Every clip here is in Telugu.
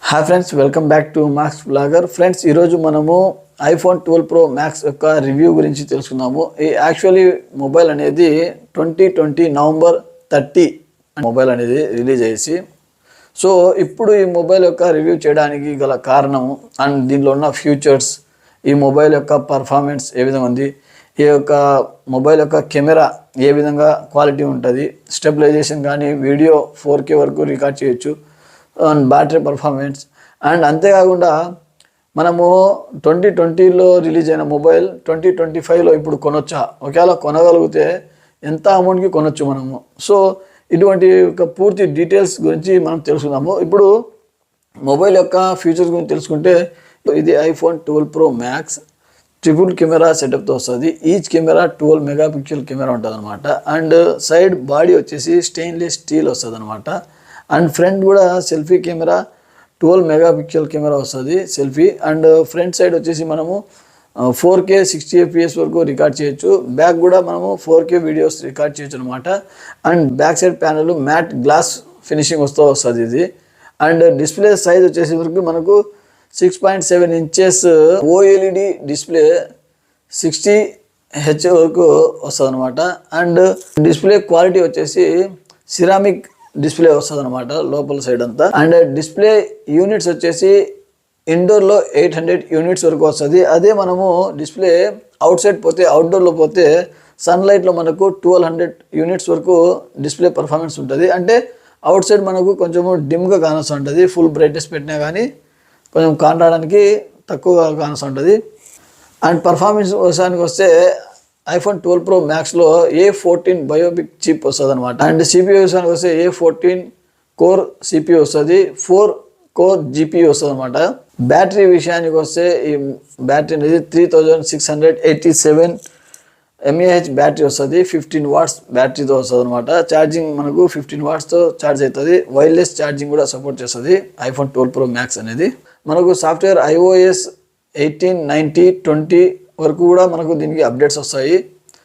Hi friends, welcome back to max blogger. Friends, ఈరోజు మనము ఐఫోన్ 12 ప్రో మ్యాక్స్ యొక్క రివ్యూ గురించి తెలుసుకుందాము. ఈ యాక్చువల్లీ మొబైల్ అనేది 2020 నవంబర్ 30 మొబైల్ అనేది రిలీజ్ అయ్యేసి, సో ఇప్పుడు ఈ మొబైల్ యొక్క రివ్యూ చేయడానికి గల కారణం అండ్ దీనిలో ఉన్న ఫ్యూచర్స్, ఈ మొబైల్ యొక్క పర్ఫార్మెన్స్ ఏ విధంగా ఉంది, ఈ యొక్క మొబైల్ యొక్క కెమెరా ఏ విధంగా క్వాలిటీ ఉంటుంది, స్టెబిలైజేషన్ కానీ వీడియో 4K వరకు రికార్డ్ చేయొచ్చు, అండ్ బ్యాటరీ పర్ఫార్మెన్స్. అండ్ అంతేకాకుండా మనము 2020లో రిలీజ్ అయిన మొబైల్ 2025లో ఇప్పుడు కొనొచ్చా, ఒకవేళ కొనగలిగితే ఎంత అమౌంట్కి కొనొచ్చు మనము. సో ఇటువంటి ఒక పూర్తి డీటెయిల్స్ గురించి మనం తెలుసుకుందాము. ఇప్పుడు మొబైల్ యొక్క ఫీచర్స్ గురించి తెలుసుకుంటే, ఇది iPhone 12 pro max triple camera సెటప్తో వస్తుంది. ఈచ్ కెమెరా 12 మెగాపిక్సెల్ కెమెరా ఉంటుంది అనమాట. అండ్ సైడ్ బాడీ వచ్చేసి స్టెయిన్లెస్ స్టీల్ వస్తుంది అనమాట. అండ్ ఫ్రంట్ కూడా సెల్ఫీ కెమెరా 12 మెగాపిక్సెల్ కెమెరా వస్తుంది సెల్ఫీ. అండ్ ఫ్రంట్ సైడ్ వచ్చేసి మనము 4K 60 FPS వరకు రికార్డ్ చేయొచ్చు. బ్యాక్ కూడా మనము 4K వీడియోస్ రికార్డ్ చేయొచ్చు అనమాట. And back side panel matte glass finishing వస్తుంది ఇది. అండ్ డిస్ప్లే సైజ్ వచ్చేసి వరకు మనకు 6.7 ఇంచెస్ OLED డిస్ప్లే 60Hz వరకు వస్తుంది అనమాట. అండ్ డిస్ప్లే క్వాలిటీ వచ్చేసి సిరామిక్ డిస్ప్లే వస్తుంది అనమాట లోపల సైడ్ అంతా. అండ్ డిస్ప్లే యూనిట్స్ వచ్చేసి ఇండోర్లో 800 యూనిట్స్ వరకు వస్తుంది. అదే మనము డిస్ప్లే అవుట్ సైడ్ పోతే, అవుట్డోర్లో పోతే సన్లైట్లో మనకు 1200 యూనిట్స్ వరకు డిస్ప్లే పర్ఫార్మెన్స్ ఉంటుంది. అంటే అవుట్ సైడ్ మనకు కొంచెము డిమ్గా కానొస్తుంటుంది, ఫుల్ బ్రైట్నెస్ పెట్టినా కానీ కొంచెం కానడానికి తక్కువగా కానొస్తుంటుంది. అండ్ పర్ఫార్మెన్స్ విషయానికి వస్తే ఐఫోన్ 12 ప్రో మ్యాక్స్లో A14 బయోపిక్ చిప్ వస్తుంది అనమాట. అండ్ CPU విషయానికి వస్తే A14 కోర్ CPU వస్తుంది, 4 కోర్ GPU వస్తుంది అనమాట. బ్యాటరీ విషయానికి వస్తే ఈ బ్యాటరీ అనేది 3687 mAh బ్యాటరీ వస్తుంది. 15 వాట్స్ బ్యాటరీతో వస్తుంది అనమాట. ఛార్జింగ్ మనకు 15 వాట్స్తో ఛార్జ్ అవుతుంది. వైర్లెస్ ఛార్జింగ్ కూడా సపోర్ట్ చేస్తుంది ఐఫోన్ 12 ప్రో మ్యాక్స్ అనేది. మనకు సాఫ్ట్వేర్ iOS 18, 19, 20 వరకు కూడా మనకు దీనికి అప్డేట్స్ వస్తాయి.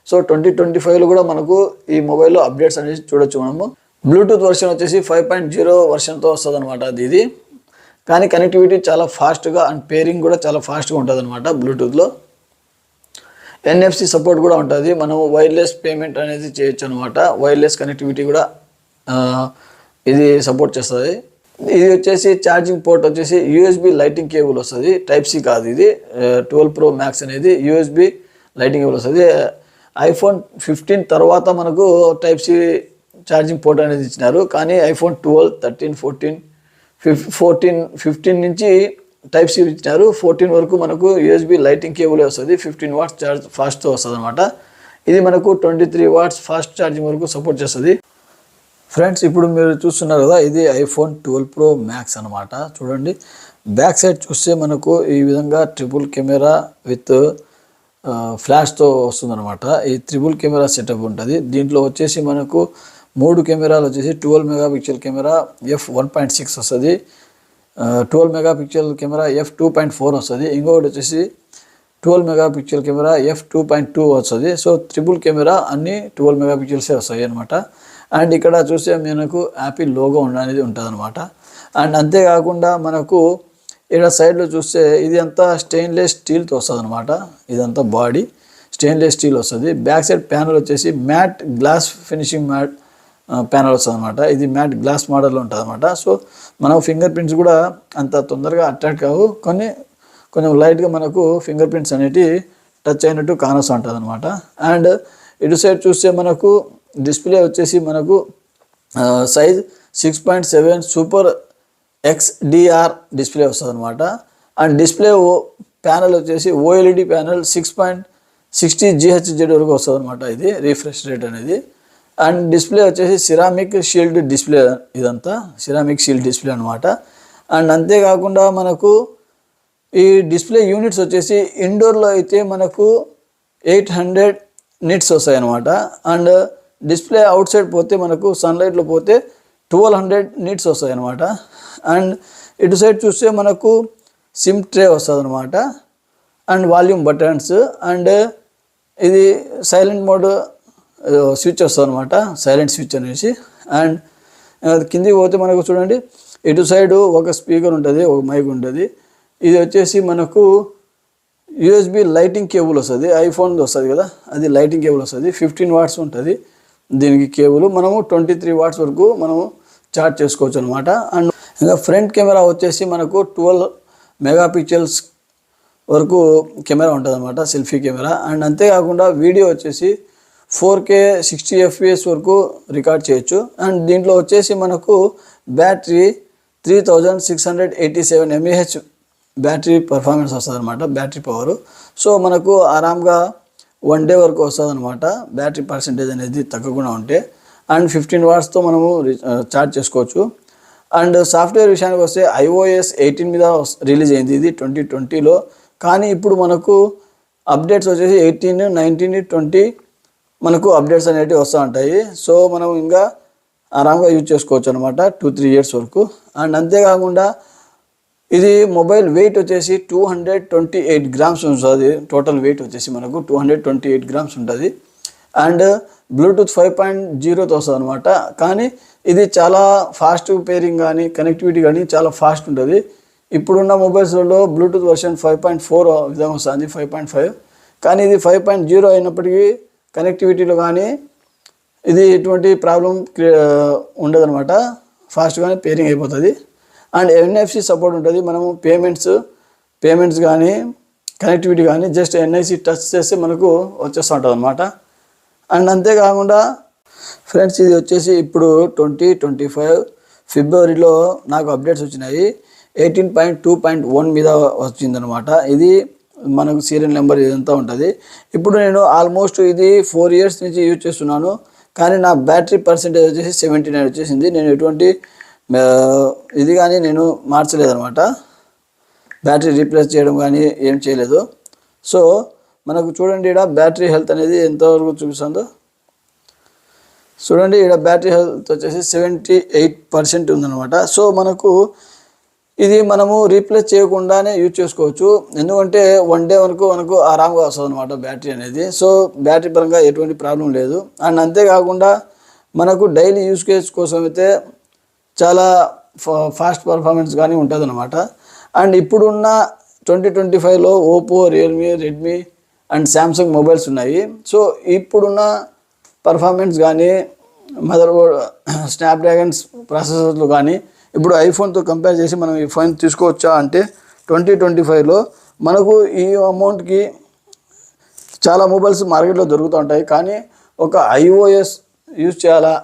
సో 2025లో కూడా మనకు ఈ మొబైల్లో అప్డేట్స్ అనేది చూడొచ్చు మనము. బ్లూటూత్ వర్షన్ వచ్చేసి 5.0 వర్షన్తో వస్తుంది అనమాట ఇది. కానీ కనెక్టివిటీ చాలా ఫాస్ట్గా అండ్ పేరింగ్ కూడా చాలా ఫాస్ట్గా ఉంటుంది అనమాట బ్లూటూత్లో. NFC సపోర్ట్ కూడా ఉంటుంది. మనము వైర్లెస్ పేమెంట్ అనేది చేయొచ్చు అనమాట. వైర్లెస్ కనెక్టివిటీ కూడా ఇది సపోర్ట్ చేస్తుంది. ఇది వచ్చేసి ఛార్జింగ్ పోర్ట్ వచ్చేసి USB లైటింగ్ కేబుల్ వస్తుంది, Type-C కాదు ఇది. 12 ప్రో మ్యాక్స్ అనేది USB లైటింగ్ కేబుల్ వస్తుంది. ఐఫోన్ 15 తర్వాత మనకు Type-C ఛార్జింగ్ పోర్ట్ అనేది ఇచ్చినారు. కానీ ఐఫోన్ 12, 13, 14, 15 నుంచి Type-C ఇచ్చినారు. 14 వరకు మనకు USB లైటింగ్ కేబుల్ వస్తుంది. 15 వాట్స్ ఛార్జ్ ఫాస్ట్తో వస్తుంది అనమాట. ఇది మనకు 23 వాట్స్ ఫాస్ట్ ఛార్జింగ్ వరకు సపోర్ట్ చేస్తుంది. ఫ్రెండ్స్, ఇప్పుడు మీరు చూస్తున్నారు కదా, ఇది ఐఫోన్ 12 ప్రో మ్యాక్స్ అనమాట. చూడండి, బ్యాక్ సైడ్ చూస్తే మనకు ఈ విధంగా ట్రిపుల్ కెమెరా విత్ ఫ్లాష్తో వస్తుందన్నమాట. ఈ ట్రిపుల్ కెమెరా సెటప్ ఉంటుంది. దీంట్లో వచ్చేసి మనకు 3 కెమెరాలు వచ్చేసి 12 మెగాపిక్సెల్ కెమెరా f1.6 వస్తుంది, 12 మెగాపిక్సెల్ కెమెరా f2.4 వస్తుంది, ఇంకొకటి వచ్చేసి 12 మెగాపిక్సెల్ కెమెరా f2.2 వస్తుంది. సో ట్రిపుల్ కెమెరా అన్ని 12 మెగాపిక్సెల్సే వస్తాయి అనమాట. అండ్ ఇక్కడ చూస్తే మనకు యాపిల్ లోగో అనేది ఉంటుంది అనమాట. అండ్ అంతేకాకుండా మనకు ఇక్కడ సైడ్లో చూస్తే ఇది అంతా స్టెయిన్లెస్ స్టీల్తో వస్తుంది అనమాట. ఇదంతా బాడీ స్టెయిన్లెస్ స్టీల్ వస్తుంది. బ్యాక్ సైడ్ ప్యానల్ వచ్చేసి matte glass finishing matte panel వస్తుంది అనమాట. ఇది మ్యాట్ గ్లాస్ మోడల్లో ఉంటుంది అనమాట. సో మనం ఫింగర్ ప్రింట్స్ కూడా అంత తొందరగా అట్రాక్ట్ కావు, కొంచెం లైట్గా మనకు ఫింగర్ ప్రింట్స్ అనేవి టచ్ అయినట్టు కానొస్తూ ఉంటుంది అనమాట. అండ్ ఇటు సైడ్ చూస్తే మనకు డిస్ప్లే వచ్చేసి మనకు సైజ్ 6.7 సూపర్ XDR డిస్ప్లే వస్తుంది అనమాట. అండ్ డిస్ప్లే ప్యానల్ వచ్చేసి OLED ప్యానల్ 6.60 GHz వరకు వస్తుంది అనమాట. ఇది రిఫ్రెష్ రేట్ అనేది. అండ్ డిస్ప్లే వచ్చేసి సిరామిక్ షీల్డ్ డిస్ప్లే, ఇదంతా సిరామిక్ షీల్డ్ డిస్ప్లే అనమాట. అండ్ అంతేకాకుండా మనకు ఈ డిస్ప్లే యూనిట్స్ వచ్చేసి ఇండోర్లో అయితే మనకు 800 నిట్స్ వస్తాయి అనమాట. అండ్ డిస్ప్లే అవుట్ సైడ్ పోతే మనకు సన్లైట్లో పోతే 1200 నిట్స్ వస్తాయి అనమాట. అండ్ ఇటు సైడ్ చూస్తే మనకు సిమ్ ట్రే వస్తుంది అనమాట. అండ్ వాల్యూమ్ బటన్స్, అండ్ ఇది సైలెంట్ మోడ్ స్విచ్ వస్తుంది అనమాట, సైలెంట్ స్విచ్ అనేసి. అండ్ కిందికి పోతే మనకు చూడండి ఇటు సైడ్ ఒక స్పీకర్ ఉంటుంది, ఒక మైక్ ఉంటుంది. ఇది వచ్చేసి మనకు యూఎస్బి లైటింగ్ కేబుల్ వస్తుంది, ఐఫోన్ వస్తుంది కదా, అది లైటింగ్ కేబుల్ వస్తుంది. 15 వాట్స్ ఉంటుంది దీనికి కేబుల్. మనము 23 వాట్స్ వరకు మనము చార్జ్ చేసుకోవచ్చు అనమాట. అండ్ ఇంకా ఫ్రంట్ కెమెరా వచ్చేసి మనకు 12 మెగాపిక్సెల్స్ వరకు కెమెరా ఉంటుంది అనమాట, సెల్ఫీ కెమెరా. అండ్ అంతేకాకుండా వీడియో వచ్చేసి 4K 60 FPS వరకు రికార్డ్ చేయొచ్చు. అండ్ దీంట్లో వచ్చేసి మనకు బ్యాటరీ 3687 mAh బ్యాటరీ పర్ఫార్మెన్స్ వస్తుంది అనమాట, బ్యాటరీ పవర్. సో మనకు ఆరామ్గా 1 డే వరకు వస్తుంది అనమాట బ్యాటరీ పర్సెంటేజ్ అనేది తగ్గకుండా ఉంటే. అండ్ 15 వాట్స్తో మనము ఛార్జ్ చేసుకోవచ్చు. అండ్ సాఫ్ట్వేర్ విషయానికి వస్తే iOS 18 మీద రిలీజ్ అయింది ఇది 2020లో. కానీ ఇప్పుడు మనకు అప్డేట్స్ వచ్చేసి 18, 19, 20 మనకు అప్డేట్స్ అనేవి వస్తూ ఉంటాయి. సో మనం ఇంకా ఆరామ్గా యూజ్ చేసుకోవచ్చు అనమాట 2-3 ఇయర్స్ వరకు. అండ్ అంతేకాకుండా ఇది మొబైల్ వెయిట్ వచ్చేసి 228 గ్రామ్స్ ఉంటుంది. టోటల్ వెయిట్ వచ్చేసి మనకు 228 గ్రామ్స్ ఉంటుంది. అండ్ బ్లూటూత్ 5.0తో వస్తుంది అనమాట. కానీ ఇది చాలా ఫాస్ట్ పేరింగ్ కానీ కనెక్టివిటీ కానీ చాలా ఫాస్ట్ ఉంటుంది. ఇప్పుడున్న మొబైల్స్లో బ్లూటూత్ వర్షన్ 5.4 విధంగా వస్తుంది, 5.5. కానీ ఇది 5.0 అయినప్పటికీ కనెక్టివిటీలో కానీ ఇది ఎటువంటి ప్రాబ్లం ఉండదన్నమాట, ఫాస్ట్గానే పేరింగ్ అయిపోతుంది. అండ్ NFC సపోర్ట్ ఉంటుంది. మనము పేమెంట్స్ కానీ కనెక్టివిటీ కానీ జస్ట్ NFC టచ్ చేస్తే మనకు వచ్చేస్తూ ఉంటుంది అనమాట. అండ్ అంతేకాకుండా ఫ్రెండ్స్ ఇది వచ్చేసి ఇప్పుడు 2025 ఫిబ్రవరిలో నాకు అప్డేట్స్ వచ్చినాయి. 18.2.1 మీద వచ్చిందనమాట. ఇది మనకు సీరియల్ నెంబర్ ఇదంతా ఉంటుంది. ఇప్పుడు నేను ఆల్మోస్ట్ ఇది 4 ఇయర్స్ నుంచి యూజ్ చేస్తున్నాను. కానీ నా బ్యాటరీ పర్సెంటేజ్ వచ్చేసి 79 వచ్చేసింది. నేను ఎటువంటి ఇది కానీ నేను మార్చలేదనమాట, బ్యాటరీ రీప్లేస్ చేయడం కానీ ఏం చేయలేదు. సో మనకు చూడండి ఇక్కడ బ్యాటరీ హెల్త్ అనేది ఎంతవరకు చూపిస్తుందో చూడండి. ఇక్కడ బ్యాటరీ హెల్త్ వచ్చేసి 78% ఉందన్నమాట. సో మనకు ఇది మనము రీప్లేస్ చేయకుండానే యూజ్ చేసుకోవచ్చు, ఎందుకంటే 1 డే వరకు మనకు ఆరాంగా వస్తుంది అనమాట బ్యాటరీ అనేది. సో బ్యాటరీ పరంగా ఎటువంటి ప్రాబ్లం లేదు. అండ్ అంతేకాకుండా మనకు డైలీ యూజ్ కేస్ కోసం అయితే చాలా ఫాస్ట్ పర్ఫార్మెన్స్ కానీ ఉంటుంది అనమాట. అండ్ ఇప్పుడున్న 2025లో Oppo, Realme, Redmi and Samsung mobiles ఉన్నాయి. సో ఇప్పుడున్న పర్ఫార్మెన్స్ కానీ మదర్ బోర్డ్ స్నాప్డ్రాగన్స్ ప్రాసెసర్లు కానీ ఇప్పుడు ఐఫోన్తో కంపేర్ చేసి మనం ఈ ఫోన్ తీసుకోవచ్చా అంటే 2025లో మనకు ఈ అమౌంట్కి చాలా మొబైల్స్ మార్కెట్లో దొరుకుతూ ఉంటాయి. కానీ ఒక iOS యూజ్ చేయాలా,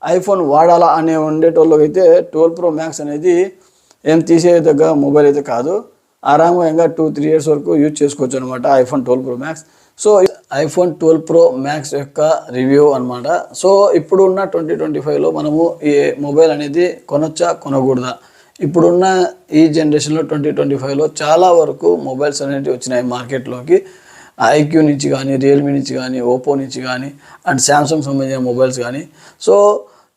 ఐఫోన్ వాడాలా అనే ఉండేటోళ్ళకి అయితే 12 Pro Max అనేది ఏం తీసేదగ్గ మొబైల్ అయితే కాదు. ఆరామంగా 2-3 ఇయర్స్ వరకు యూజ్ చేసుకోవచ్చు అనమాట iPhone 12 Pro Max. So iPhone 12 Pro Max యొక్క రివ్యూ అనమాట. సో ఇప్పుడున్న 2025లో మనము ఈ మొబైల్ అనేది కొనొచ్చా కొనకూడదా? ఇప్పుడున్న ఈ జనరేషన్లో 2025లో చాలా వరకు మొబైల్స్ అనేవి వచ్చినాయి మార్కెట్లోకి. ఐక్యూ నుంచి కానీ, రియల్మీ నుంచి కానీ, ఓపో నుంచి కానీ అండ్ శాంసంగ్ సంబంధించిన మొబైల్స్ కానీ. సో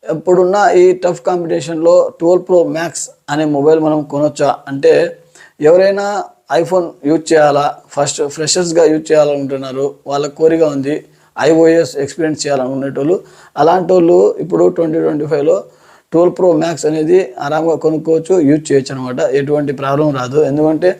ఇప్పుడున్న ఈ టఫ్ కాంపిటీషన్లో 12 Pro Max అనే మొబైల్ మనం కొనొచ్చా అంటే, ఎవరైనా ఐఫోన్ యూజ్ చేయాలా, ఫస్ట్ ఫ్రెషర్స్గా యూజ్ చేయాలనుకుంటున్నారు, వాళ్ళ కోరిక ఉంది iOS ఎక్స్పీరియన్స్ చేయాలనుకునేటోళ్ళు, అలాంటి వాళ్ళు ఇప్పుడు 2025లో 12 Pro Max అనేది ఆరాంగా కొనుక్కోవచ్చు, యూజ్ చేయొచ్చు అనమాట. ఎటువంటి ప్రాబ్లం రాదు. ఎందుకంటే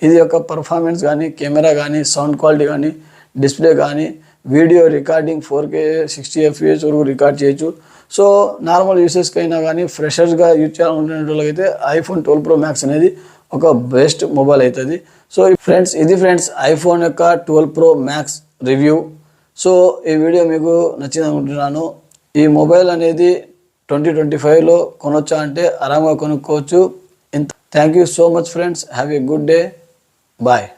ఇది యొక్క పర్ఫార్మెన్స్ కానీ, కెమెరా కానీ, సౌండ్ క్వాలిటీ కానీ, డిస్ప్లే కానీ, వీడియో రికార్డింగ్ 4K 60 FPS వరకు రికార్డ్ చేయొచ్చు. సో నార్మల్ యూసెస్కి అయినా కానీ ఫ్రెషర్స్గా యూజ్ చేయాలనుకునే వాళ్ళకైతే ఐఫోన్ 12 Pro Max అనేది ఒక బెస్ట్ మొబైల్ అవుతుంది. సో ఫ్రెండ్స్ ఇది ఐఫోన్ యొక్క 12 Pro Max రివ్యూ. సో ఈ వీడియో మీకు నచ్చింది అనుకుంటున్నాను. ఈ మొబైల్ అనేది 2025లో కొనొచ్చా అంటే ఆరాంగా కొనుక్కోవచ్చు. Thank you so much friends. Have a good day. Bye.